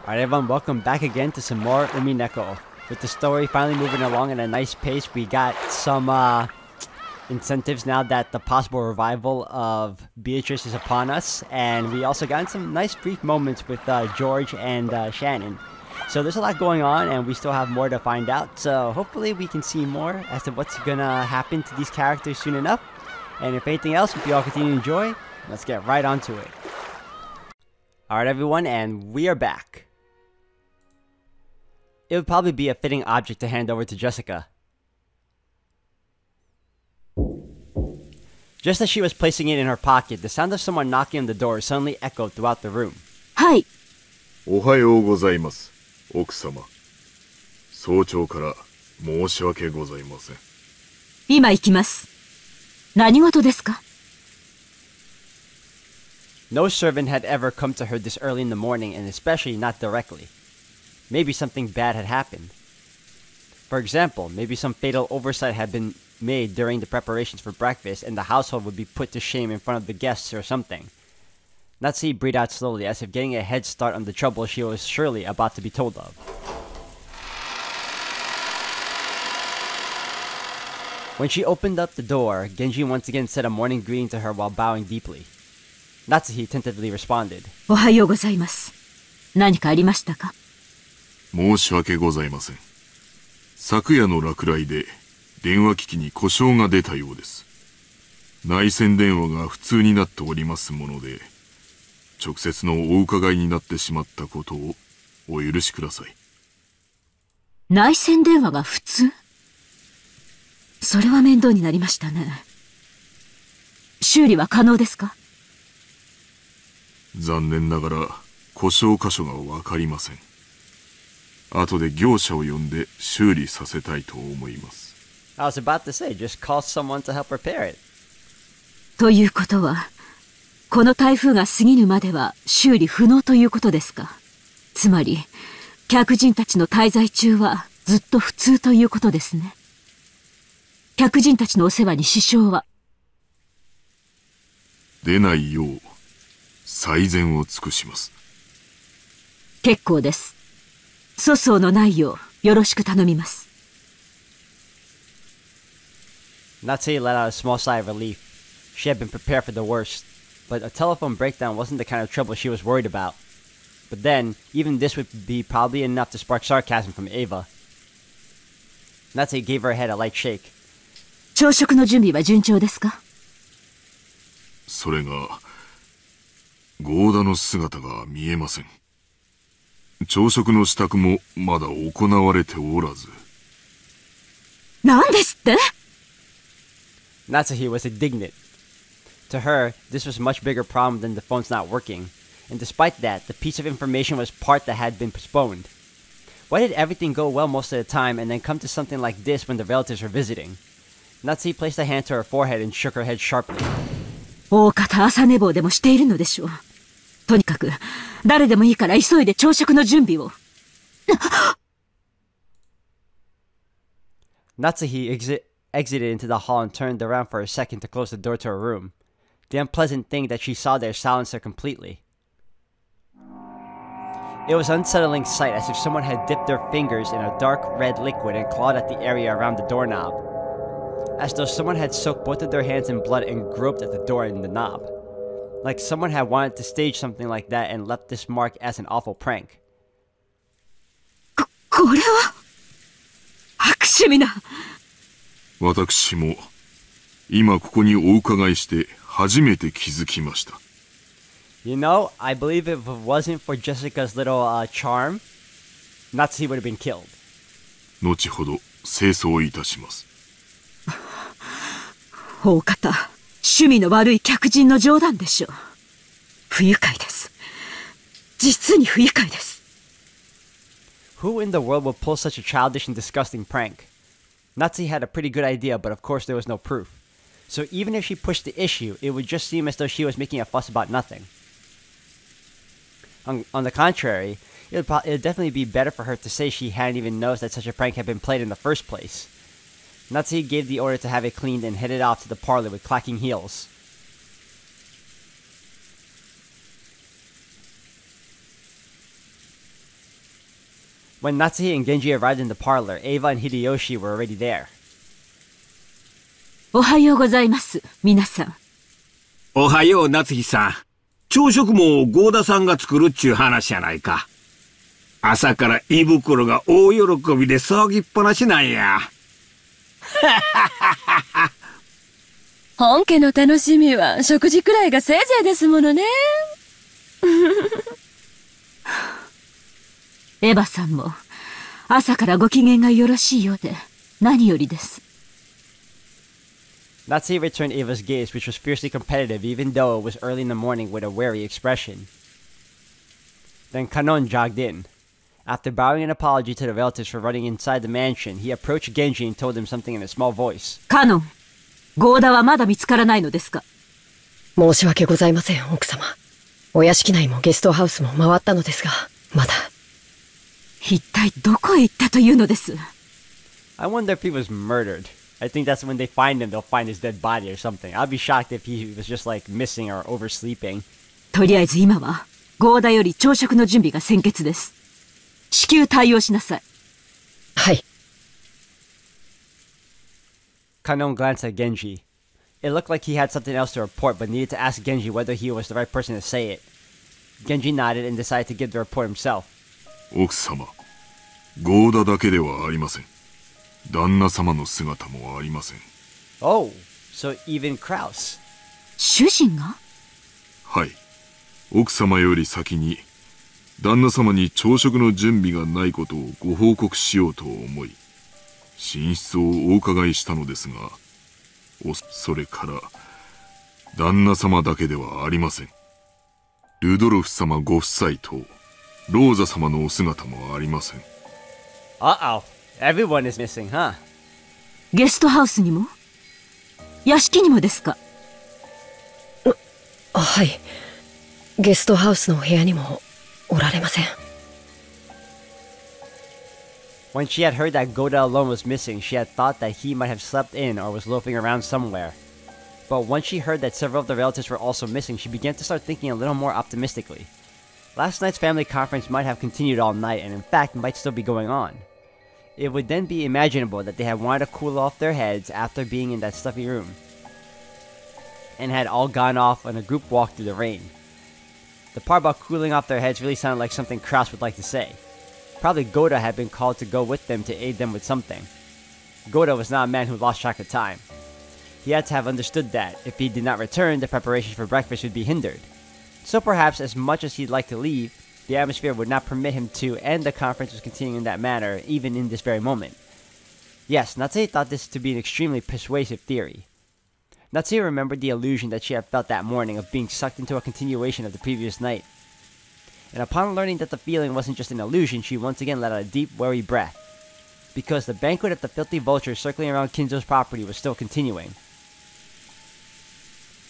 Alright everyone, welcome back again to some more Umineko. With the story finally moving along at a nice pace, we got some incentives now that the possible revival of Beatrice is upon us, and we also got some nice brief moments with George and Shannon. So there's a lot going on, and we still have more to find out, so hopefully we can see more as to what's gonna happen to these characters soon enough. And if anything else, hope you all continue to enjoy. Let's get right onto it. Alright everyone, and we are back. It would probably be a fitting object to hand over to Jessica. Just as she was placing it in her pocket, the sound of someone knocking on the door suddenly echoed throughout the room. Hi. おはようございます、奥様。早朝から申し訳ございません。今行きます。何事ですか? No servant had ever come to her this early in the morning, and especially not directly. Maybe something bad had happened. For example, maybe some fatal oversight had been made during the preparations for breakfast, and the household would be put to shame in front of the guests or something. Natsuhi breathed out slowly, as if getting a head start on the trouble she was surely about to be told of. When she opened up the door, Genji once again said a morning greeting to her while bowing deeply. Natsuhi tentatively responded. おはようございます。何かありましたか? 申し訳ございません。昨夜の落雷で電話機器に故障が出たようです。内線電話が不通になっておりますもので、直接のお伺いになってしまったことをお許しください。内線電話が不通? それは面倒になりましたね。修理は可能ですか? 残念ながら故障箇所がわかりません。後で業者を呼んで修理させたいと思います。I was about to say, just call someone to help repair it. ということは、この台風が過ぎるまでは修理不能ということですか。つまり、客人たちの滞在中はずっと普通ということですね。客人たちのお世話に支障は？出ないよう最善を尽くします。結構です。粗相のないようよろしく頼みます。Natsuhi let out a small sigh of relief. She had been prepared for the worst, but a telephone breakdown wasn't the kind of trouble she was worried about. But then, even this would be probably enough to spark sarcasm from Ava. Natsuhi gave her head a light shake. 朝食の準備は順調ですか? それが、ゴーダの姿が見えません。朝食の支度もまだ行われておらず。何ですって? Natsuhi was indignant. To her, this was a much bigger problem than the phone's not working, and despite that, the piece of information was part that had been postponed. Why did everything go well most of the time and then come to something like this when the relatives were visiting? Natsuhi placed a hand to her forehead and shook her head sharply. 大方朝寝坊でもしているのでしょう。とにかく、誰でもいいから急いで朝食の準備を。Natsuhi exited into the hall and turned around for a second to close the door to her room. The unpleasant thing that she saw there silenced her completely. It was an unsettling sight, as if someone had dipped their fingers in a dark red liquid and clawed at the area around the doorknob. As though someone had soaked both of their hands in blood and groped at the door and the knob. Like someone had wanted to stage something like that and left this mark as an awful prank. これは悪趣味な。私も今ここにお伺いして初めて気づきました。You know, I believe if it wasn't for Jessica's little charm, Natsuhi would have been killed. 後ほど清掃いたします。大方、趣味の悪い客人の冗談でしょう。不愉快です。実に不愉快です。Who in the world would pull such a childish and disgusting prank? Natsuhi had a pretty good idea, but of course there was no proof. So even if she pushed the issue, it would just seem as though she was making a fuss about nothing. On the contrary, it would definitely be better for her to say she hadn't even noticed that such a prank had been played in the first place. Natsuhi gave the order to have it cleaned and headed off to the parlor with clacking heels. When Natsuhi and Genji arrived in the parlor, Ava and Hideyoshi were already there. おはようございます、皆さん。おはよう、夏日さん。朝食も合田さんが作るっちゅう話やないか。朝から胃袋が大喜びで騒ぎっぱなしなんや。本家の楽しみは食事くらいがせいぜいですものね。エヴァさんも朝からご機嫌がよろしいようで何よりです。Natsuhi returned Ava's gaze, which was fiercely competitive even though it was early in the morning, with a wary expression. Then Kanon jogged in. After bowing an apology to the relatives for running inside the mansion, he approached Genji and told him something in a small voice. カノン、ゴーダはまだ見つからないのですか？申し訳ございません、奥様。お屋敷内もゲストハウスも回ったのですが、まだ。一体どこへ行ったというのです？ I wonder if he was murdered. I think that's when they find him, they'll find his dead body or something. I'd be shocked if he was just like missing or oversleeping. とりあえず今はゴーダより朝食の準備が先決です。至急対応しなさい。はい。Kanon glanced at Genji. It looked like he had something else to report, but needed to ask Genji whether he was the right person to say it. Genji nodded and decided to give the report himself. 奥様、ゴーダだけではありません。旦那様の姿もありません。Oh, so even Kraus. 主人が？はい。奥様より先に、旦那様に朝食の準備がないことをご報告しようと思い、寝室をお伺いしたのですが、それから、旦那様だけではありません。ルドルフ様ご夫妻と、ローザ様のお姿もありません。Uh-oh. Everyone is missing, huh? ゲストハウスにも？屋敷にもですか？はい。ゲストハウスの部屋にもおられません。When she had heard that Goda alone was missing, she had thought that he might have slept in or was loafing around somewhere. But once she heard that several of the relatives were also missing, she began to start thinking a little more optimistically. Last night's family conference might have continued all night, and in fact might still be going on. It would then be imaginable that they had wanted to cool off their heads after being in that stuffy room, and had all gone off on a group walk through the rain. The part about cooling off their heads really sounded like something Kraus would like to say. Probably Goda had been called to go with them to aid them with something. Goda was not a man who lost track of time. He had to have understood that, if he did not return, the preparations for breakfast would be hindered. So perhaps, as much as he'd like to leave, the atmosphere would not permit him to, and the conference was continuing in that manner, even in this very moment. Yes, Natsuhi thought this to be an extremely persuasive theory. Natsuhi remembered the illusion that she had felt that morning of being sucked into a continuation of the previous night. And upon learning that the feeling wasn't just an illusion, she once again let out a deep, weary breath. Because the banquet of the filthy vultures circling around Kinzo's property was still continuing.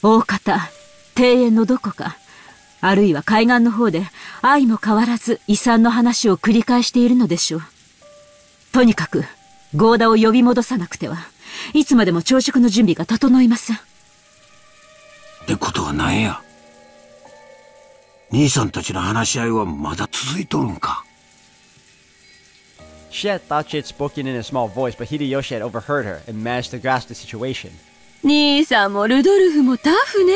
大方、庭園のどこか、あるいは海岸の方で相も変わらず遺産の話を繰り返しているのでしょう。とにかく、ゴーダを呼び戻さなくては、いつまでも朝食の準備が整いません。ってことは何や？兄さんたちの話し合いはまだ続いとるんか？ She had thought she had spoken in a small voice, but Hideyoshi had overheard her and managed to grasp the situation. 兄さんもルドルフもタフね。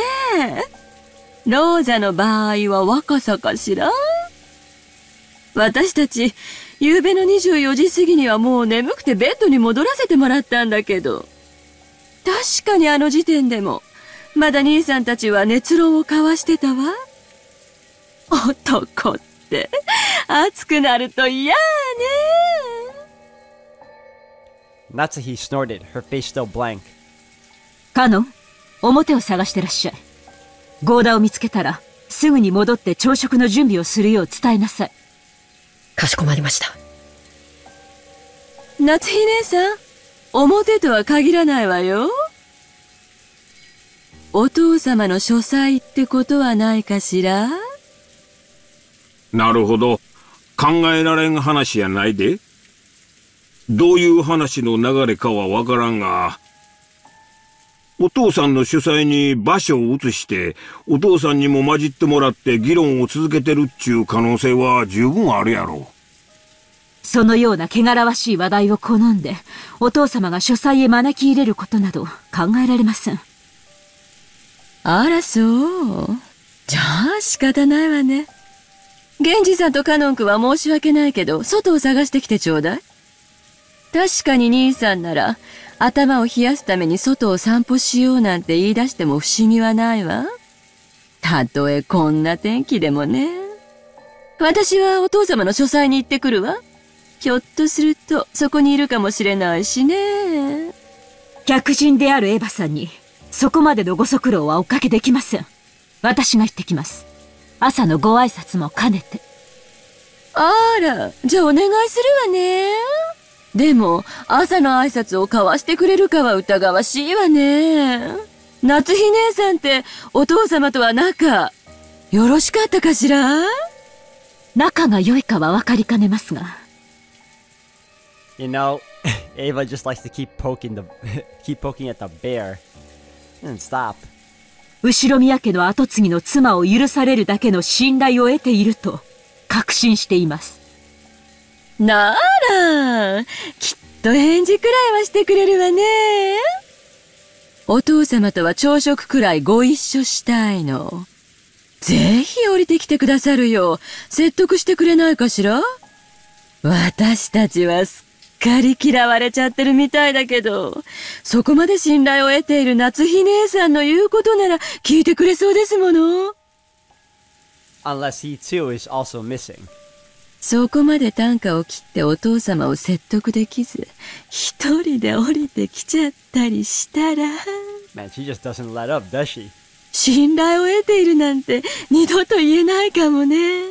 ローザの場合は若さかしら？私たち、夕べの24時過ぎにはもう眠くてベッドに戻らせてもらったんだけど。確かにあの時点でも、まだ兄さんたちは熱論を交わしてたわ。男って、熱くなると嫌ね。Natsuhi snorted, her face still blank. カノン、表を探してらっしゃい。ゴーダを見つけたら、すぐに戻って朝食の準備をするよう伝えなさい。かしこまりました。夏日姉さん、表とは限らないわよ。お父様の書斎ってことはないかしら？なるほど。考えられん話やないで。どういう話の流れかはわからんが、お父さんの主催に場所を移して、お父さんにも混じってもらって議論を続けてるっちゅう可能性は十分あるやろ。そのような汚らわしい話題を好んで、お父様が書斎へ招き入れることなど考えられません。あらそう。じゃあ仕方ないわね。源氏さんとカノン君は申し訳ないけど、外を探してきてちょうだい。確かに兄さんなら、頭を冷やすために外を散歩しようなんて言い出しても不思議はないわ。たとえこんな天気でもね。私はお父様の書斎に行ってくるわ。ひょっとするとそこにいるかもしれないしね。客人であるエヴァさんに、そこまでのご足労はおかけできません。私が行ってきます。朝のご挨拶も兼ねて。あら、じゃあお願いするわね。でも、朝の挨拶を交わしてくれるかは疑わしいわね。夏日姉さんってお父様とは仲、よろしかったかしら？仲が良いかは分かりかねますが。You know, Ava just likes to keep poking at the bear. And stop. 後ろ宮家の跡継ぎの妻を許されるだけの信頼を得ていると確信しています。なら、きっと返事くらいはしてくれるわね。お父様とは朝食くらいご一緒したいの。ぜひ降りてきてくださるよう説得してくれないかしら？私たちはすっかり嫌われちゃってるみたいだけど、そこまで信頼を得ている夏日姉さんの言うことなら聞いてくれそうですもの。Unless he too is also missing. そこまで短歌を切ってお父様を説得できず、一人で降りてきちゃったりしたら。Man, she just doesn't let up, does she? 信頼を得ているなんて二度と言えないかもね。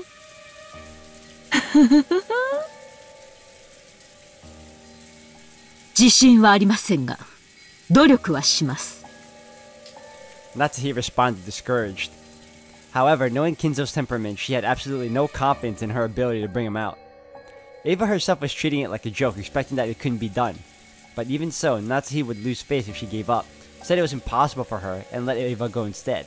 自信はありませんが、努力はします。Natsuhi responded discouraged. However, knowing Kinzo's temperament, she had absolutely no confidence in her ability to bring him out. Ava herself was treating it like a joke, expecting that it couldn't be done. But even so, Natsuhi would lose face if she gave up, said it was impossible for her, and let Ava go instead.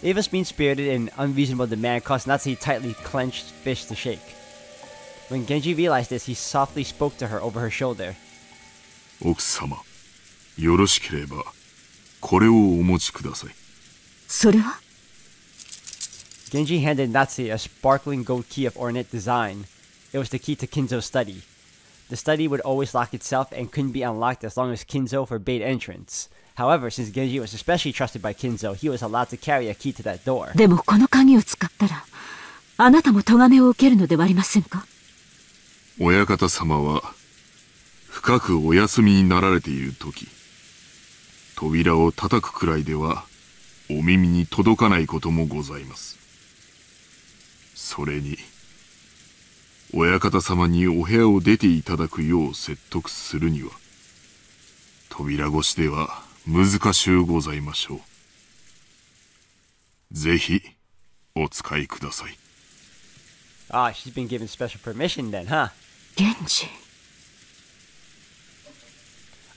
Ava's mean-spirited and unreasonable demand caused Natsuhi tightly clenched fists to shake. When Genji realized this, he softly spoke to her over her shoulder. 奥様、よろしければ、これをお持ちください。それは？ Genji handed Natsuhi a sparkling gold key of ornate design. It was the key to Kinzo's study. The study would always lock itself and couldn't be unlocked as long as Kinzo forbade entrance. However, since Genji was especially trusted by Kinzo, he was allowed to carry a key to that door. でもこの鍵を使ったら、あなたも咎めを受けるのではありませんか？親方様は、深くお休みになられているとき、扉を叩くくらいでは、お耳に届かないこともございます。それに、親方様にお部屋を出ていただくよう説得するには、扉越しでは難しゅうございましょう。ぜひ、お使いください。Ah, she's been given special permission then, huh? 源氏。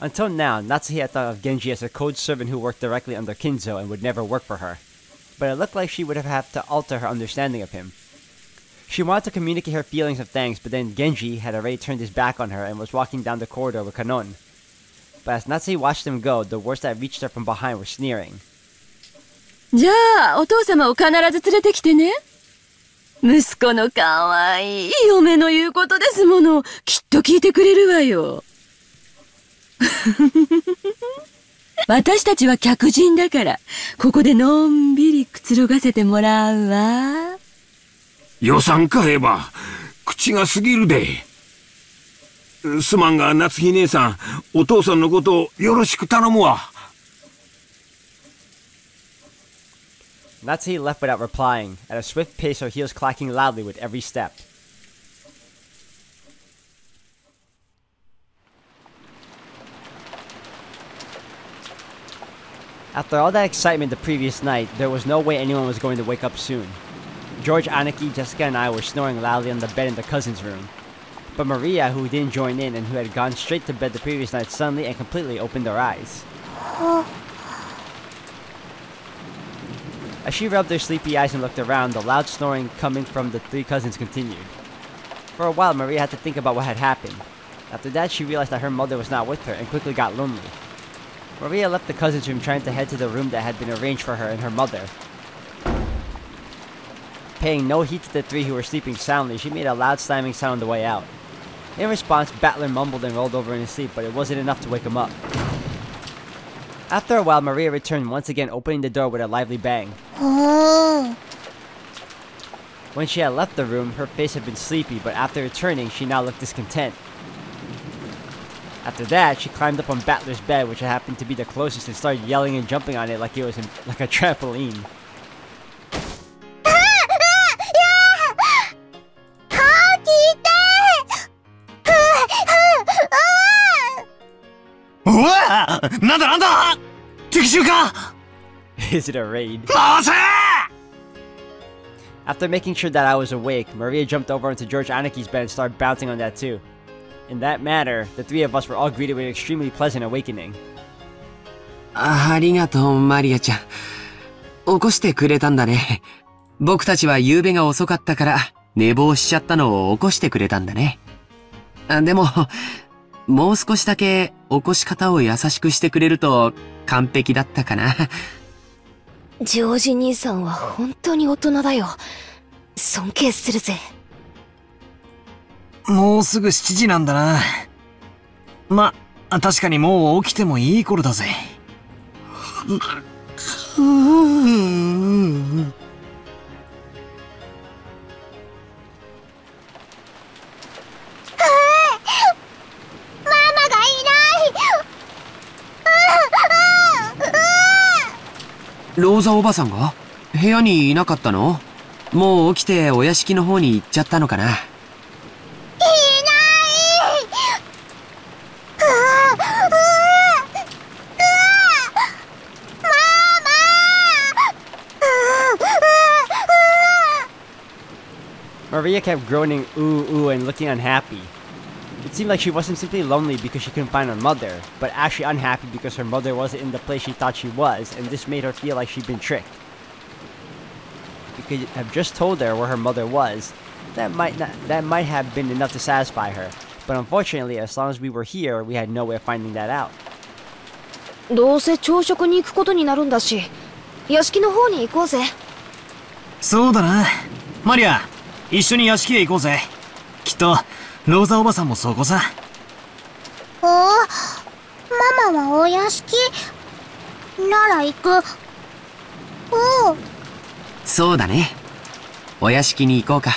Until now, Natsuhi had thought of Genji as a code servant who worked directly under Kinzo and would never work for her. But it looked like she would have to alter her understanding of him. She wanted to communicate her feelings of thanks, but then Genji had already turned his back on her and was walking down the corridor with Kanon. But as Natsuhi watched him go, the words that reached her from behind were sneering. じゃあ、お父様を必ず連れてきてね。息子のかわいい嫁の言うことですもの。きっと聞いてくれるわよ。私たちは客人だから、ここでのんびりくつろがせてもらうわ。予算買えば、口が過ぎるで。すまんが、夏日姉さん、お父さんのことをよろしく頼むわ。Natsuhi left without replying, at a swift pace, her heels clacking loudly with every step. After all that excitement the previous night, there was no way anyone was going to wake up soon. George, Aniki, Jessica, and I were snoring loudly on the bed in the cousin's room. But Maria, who didn't join in and who had gone straight to bed the previous night, suddenly and completely opened her eyes. As she rubbed her sleepy eyes and looked around, the loud snoring coming from the three cousins continued. For a while, Maria had to think about what had happened. After that, she realized that her mother was not with her and quickly got lonely. Maria left the cousin's room trying to head to the room that had been arranged for her and her mother. Paying no heed to the three who were sleeping soundly, she made a loud slamming sound on the way out. In response, Battler mumbled and rolled over in his sleep, but it wasn't enough to wake him up. After a while, Maria returned, once again opening the door with a lively bang. When she had left the room, her face had been sleepy, but after returning, she now looked discontent. After that, she climbed up on Battler's bed, which happened to be the closest, and started yelling and jumping on it like it was like a trampoline. Is it a raid? After making sure that I was awake, Maria jumped over onto George Anaki's bed and started bouncing on that too. In that manner, the three of us were all greeted with an extremely pleasant awakening. ありがとう、マリアちゃん。起こしてくれたんだね。僕たちは夕べが遅かったから、寝坊しちゃったのを起こしてくれたんだね。でも、もう少しだけ起こし方を優しくしてくれると完璧だったかな。ジョージ兄さんは本当に大人だよ。尊敬するぜ。もうすぐ7時なんだな。ま、確かにもう起きてもいい頃だぜ。ローザおばさんが部屋にいなかったの？もう起きてお屋敷の方に行っちゃったのかな？Maria kept groaning ooh ooh and looking unhappy. It seemed like she wasn't simply lonely because she couldn't find her mother, but actually unhappy because her mother wasn't in the place she thought she was, and this made her feel like she'd been tricked. If we could have just told her where her mother was, that might have been enough to satisfy her. But unfortunately, as long as we were here, we had no way of finding that out. どうせ朝食に行くことになるんだし、屋敷の方に行こうぜ。そうだな。マリア、一緒に屋敷へ行こうぜ。きっとローザおばさんもそこさ。ママはお屋敷なら行く。そうだね。お屋敷に行こうか。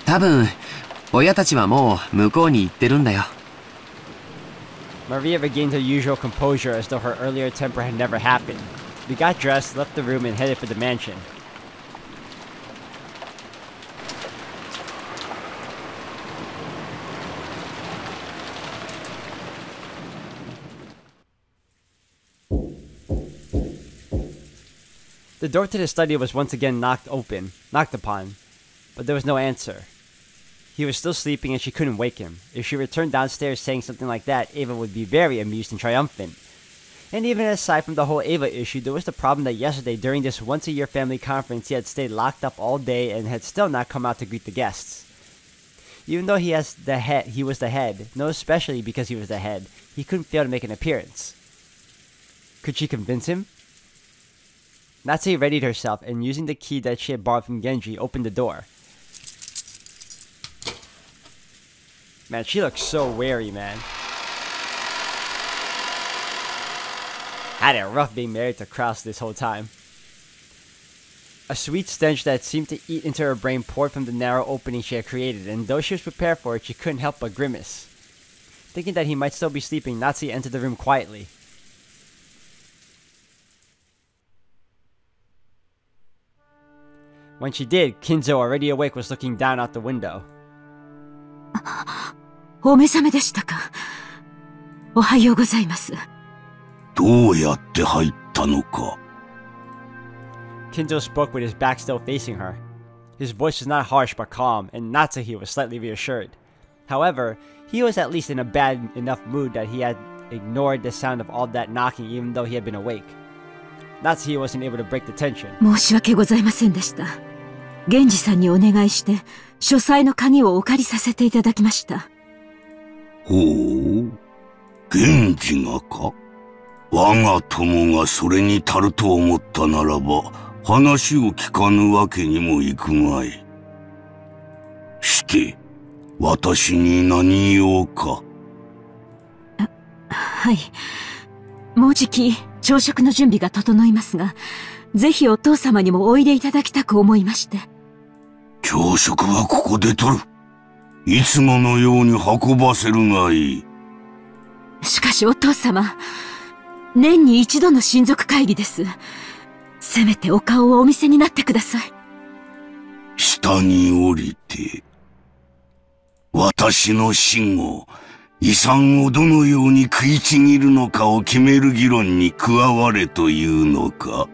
多分親たちはもう向こうに行ってるんだよ。Maria regained her usual composure as though her earlier temper had never happened. We got dressed, left the room, and headed for the mansion. The door to the study was once again knocked upon, but there was no answer. He was still sleeping and she couldn't wake him. If she returned downstairs saying something like that, Ava would be very amused and triumphant. And even aside from the whole Ava issue, there was the problem that yesterday during this once-a-year family conference, he had stayed locked up all day and had still not come out to greet the guests. Even though he was the head, no, especially because he was the head, he couldn't fail to make an appearance. Could she convince him? Natsuki readied herself and, using the key that she had borrowed from Genji, opened the door. Man, she looks so wary, man. Had it rough being married to Kraus this whole time. A sweet stench that seemed to eat into her brain poured from the narrow opening she had created, and though she was prepared for it, she couldn't help but grimace. Thinking that he might still be sleeping, Natsuki entered the room quietly. When she did, Kinzo, already awake, was looking down out the window. お目覚めでしたか。おはようございます。どうやって入ったのか。Kinzo spoke with his back still facing her. His voice was not harsh but calm, and Natsuki was slightly reassured. However, he was at least in a bad enough mood that he had ignored the sound of all that knocking even though he had been awake. Natsuki wasn't able to break the tension. 申し訳ございませんでした。源氏さんにお願いして書斎の鍵をお借りさせていただきました。ほう、源氏がか。我が友がそれに足ると思ったならば、話を聞かぬわけにもいくまい。して、私に何用か。はい。もうじき、朝食の準備が整いますが、ぜひお父様にもおいでいただきたく思いまして。朝食はここで取る。いつものように運ばせるがいい。しかしお父様、年に一度の親族会議です。せめてお顔をお見せになってください。下に降りて、私の死後、遺産をどのように食いちぎるのかを決める議論に加われというのか。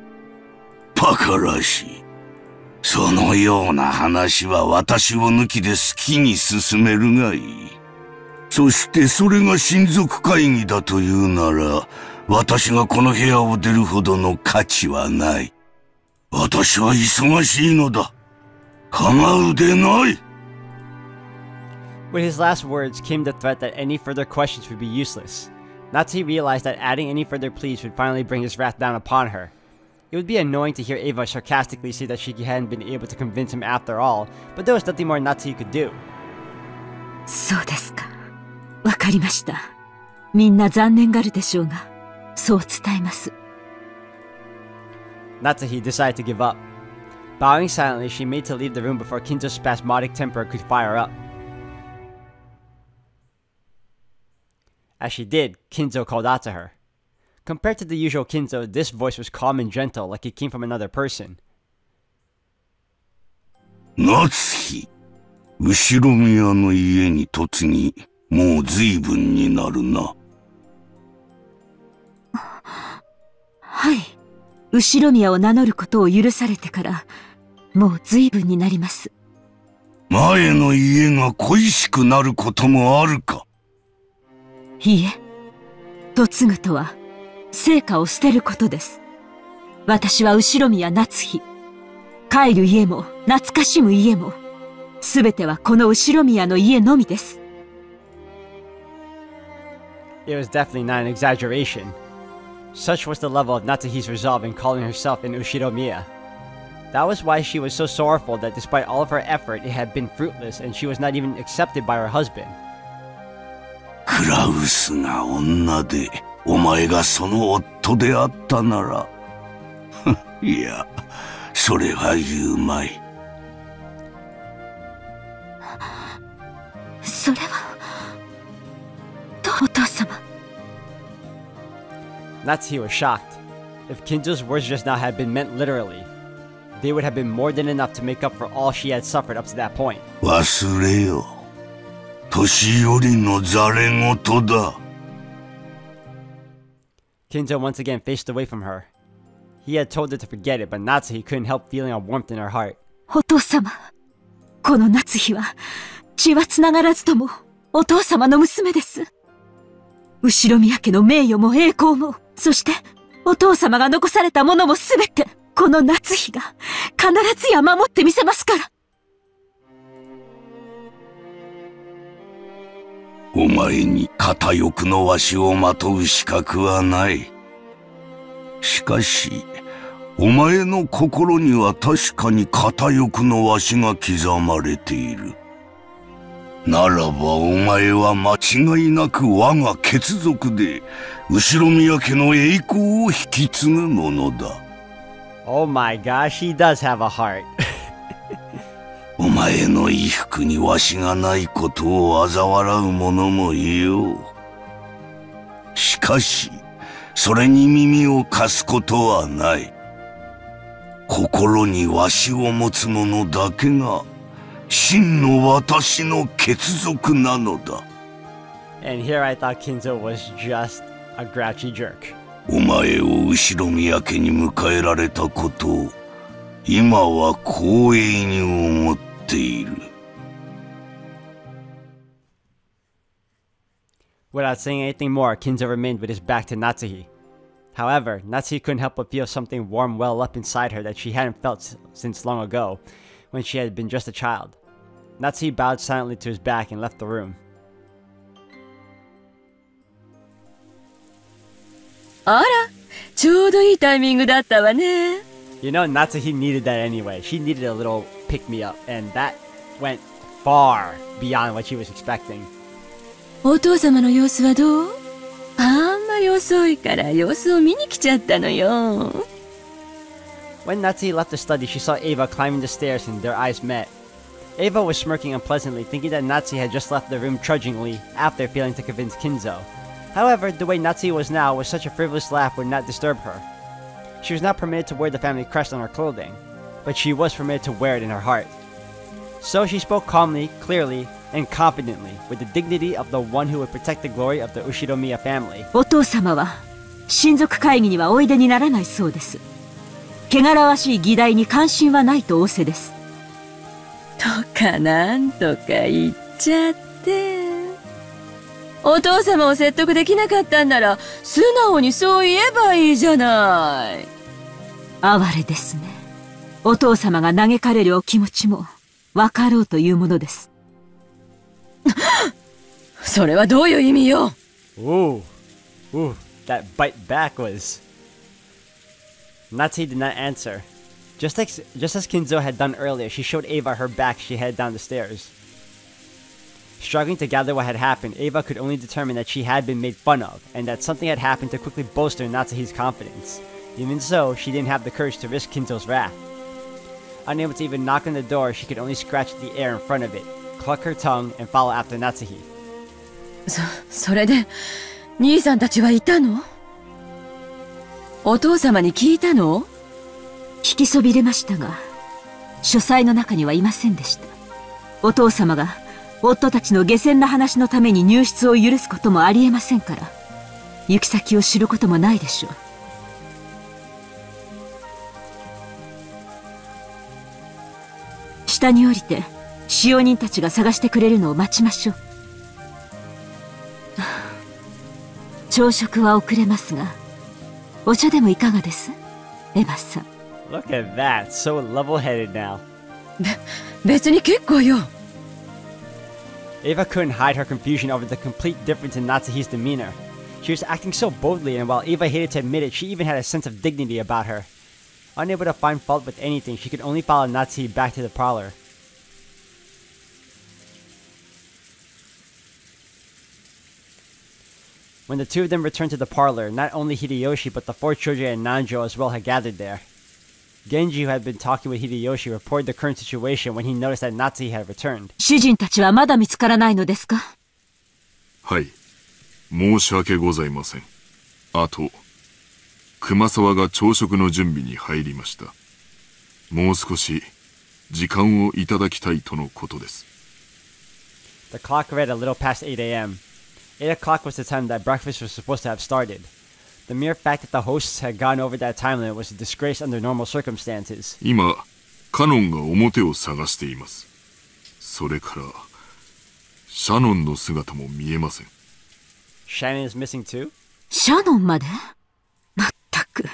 バカらしい。そのような話は私を抜きで好きに進めるがいい。そしてそれが親族会議だというなら、私がこの部屋を出るほどの価値はない。私は忙しいのだ。構うでない。With his last words came the threat that any further questions would be useless. Natsuhi realized that adding any further pleas would finally bring his wrath down upon her. It would be annoying to hear Ava sarcastically say that she hadn't been able to convince him after all, but there was nothing more Natsuhi could do. そうですか。わかりました。みんな残念がるでしょうが、そう伝えます。Natsuhi decided to give up. Bowing silently, she made to leave the room before Kinzo's spasmodic temper could fire up. As she did, Kinzo called out to her. Compared to the usual Kinzo, this voice was calm and gentle, like it came from another person. 夏日、後ろ宮の家に嫁ぎ、もう随分になるな。はい。後宮を名乗ることを許されてから、もう随分になります。前の家が恋しくなることもあるか。いいえ、嫁ぐとは、成果を捨てることです。私は後宮夏日。帰る家も、懐かしむ家も、すべてはこの後宮の家のみです。It was definitely not an exaggeration. Such was the level of Natsuhi's resolve in calling herself an Ushiromiya. That was why she was so sorrowful that despite all of her effort, it had been fruitless and she was not even accepted by her husband. クラウスが女で、お前がその夫であったなら。いや、それは言うまい。それは、お父様。Natsuhi was shocked. If Kinzo's words just now had been meant literally, they would have been more than enough to make up for all she had suffered up to that point. 忘れよ。年寄りのざれ言だ。Kinzo once again faced away from her. He had told her to forget it, but Natsuhi couldn't help feeling a warmth in her heart. お父様、この夏日は、血は繋がらずとも、お父様の娘です。後宮家の名誉も栄光も、そして、お父様が残されたものもすべて、この夏日が、必ずや守ってみせますから。お前に片翼のわしをまとう資格はない。しかし、お前の心には確かに片翼のわしが刻まれている。ならばお前は間違いなく我が血族で、後宮家の栄光を引き継ぐものだ。Oh my gosh, he does have a heart. お前の衣服にわしがないことを嘲笑う者もいよう。しかし、それに耳を貸すことはない。心にわしを持つ者だけが、真の私の血族なのだ。And here I thought Kinzo was just a grouchy jerk. お前を後宮家に迎えられたことを、今は光栄に思っている。Without saying anything more, Kinzo remained with his back to Natsuhi. However, Natsuhi couldn't help but feel something warm well up inside her that she hadn't felt since long ago, when she had been just a child. Natsuhi bowed silently to his back and left the room. あら、ちょうどいいタイミングだったわね。You know, Natsuhi needed that anyway. She needed a little pick-me-up, and that went far beyond what she was expecting. お父様の様子はどう？あんまり遅いから様子を見に来ちゃったのよ。When Natsuhi left the study, she saw Ava climbing the stairs and their eyes met. Ava was smirking unpleasantly, thinking that Natsuhi had just left the room trudgingly after failing to convince Kinzo. However, the way Natsuhi was now with such a frivolous laugh would not disturb her. She was not permitted to wear the family crest on her clothing, but she was permitted to wear it in her heart. So she spoke calmly, clearly, and confidently, with the dignity of the one who would protect the glory of the Ushiromiya family. お父様は親族会議にはおいでにならないそうです。汚らわしい議題に関心はないと仰せです。とかなんとか言っちゃって。お父様を説得できなかったんなら素直にそう言えばいいじゃない。哀れですね。お父様が嘆かれるお気持ちも分かろうというものです。それはどういう意味よ。Ooh, that bite back was... Natsuhi did not answer. Just as Kinzo had done earlier, she showed Ava her back as she headed down the stairs. Struggling to gather what had happened, Ava could only determine that she had been made fun of, and that something had happened to quickly bolster Natsuhi's confidence. Even so, she didn't have the courage to risk Kinzo's wrath. Unable to even knock on the door, she could only scratch at the air in front of it, cluck her tongue, and follow after Natsuhi. それで、兄さんたちはいたの？お父様に聞いたの？聞きそびれましたが、書斎の中にはいませんでした。お父様が夫たちの下賤な話のために入室を許すこともありえませんから、行き先を知ることもないでしょう。下に降りて、使用人たちが探してくれるのを待ちましょう。朝食は遅れますが、お茶でもいかがです？エヴァさん。Look at that, so level-headed now. 別に結構よ。Ava couldn't hide her confusion over the complete difference in Natsuhi's demeanor. She was acting so boldly, and while Ava hated to admit it, she even had a sense of dignity about her. Unable to find fault with anything, she could only follow Natsuhi back to the parlor. When the two of them returned to the parlor, not only Hideyoshi but the four children and Nanjo as well had gathered there. Genji, who had been talking with Hideyoshi, reported the current situation when he noticed that Natsuhi had returned. 主人たちはまだ見つからないのですか？はい。申し訳ございません。あと、熊沢が朝食の準備に入りました。もう少し時間をいただきたいとのことです。The clock read a little past 8 a.m. 8 o'clock was the time that breakfast was supposed to have started. The mere fact that the hosts had gone over that time limit was a disgrace under normal circumstances. 今、カノンが表を探しています。それから、シャノンの姿も見えません。Shannon is missing too? シャノンまで？まったく。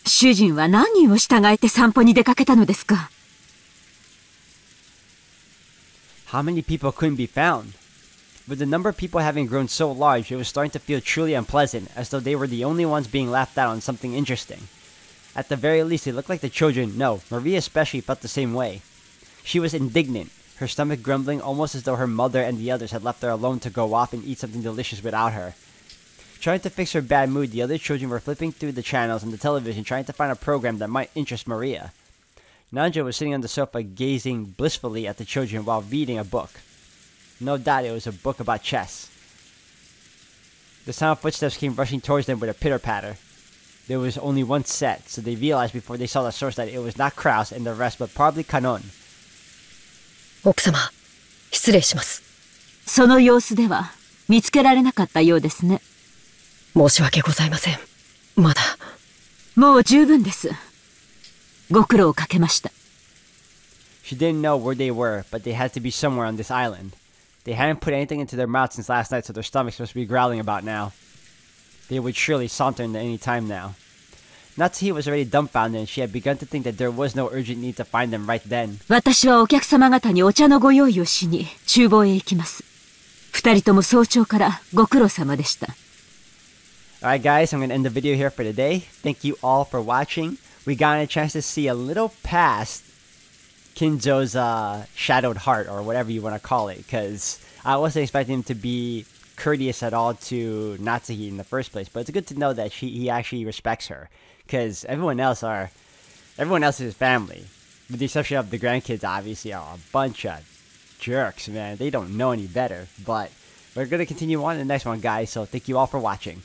主人は何人を従えて散歩に出かけたのですか？ How many people couldn't be found? With the number of people having grown so large, it was starting to feel truly unpleasant, as though they were the only ones being left out on something interesting. At the very least, it looked like the children, no, Maria especially, felt the same way. She was indignant, her stomach grumbling almost as though her mother and the others had left her alone to go off and eat something delicious without her. Trying to fix her bad mood, the other children were flipping through the channels on the television trying to find a program that might interest Maria. Nanjo was sitting on the sofa gazing blissfully at the children while reading a book. No doubt it was a book about chess. The sound of footsteps came rushing towards them with a pitter-patter. There was only one set, so they realized before they saw the source that it was not Kraus and the rest, but probably Kanon. 奥様、失礼します。その様子では見つけられなかったようですね。申し訳ございません。まだ。もう十分です。ご苦労をかけました。She didn't know where they were, but they had to be somewhere on this island. They hadn't put anything into their mouths since last night, so their stomachs must be growling about now. They would surely saunter into any time now. Natsuhi was already dumbfounded and she had begun to think that there was no urgent need to find them right then. 私はお客様方にお茶のご用意をしに厨房へ行きます。二人とも早朝からご苦労様でした。Alright guys, I'm going to end the video here for today. Thank you all for watching. We got a chance to see a little past Kinzo's shadowed heart, or whatever you want to call it, because I wasn't expecting him to be courteous at all to Natsuhi in the first place, but it's good to know that he actually respects her, because everyone else is his family, with the exception of the grandkids. Obviously are a bunch of jerks, man. They don't know any better, but we're going to continue on in the next one, guys, so thank you all for watching.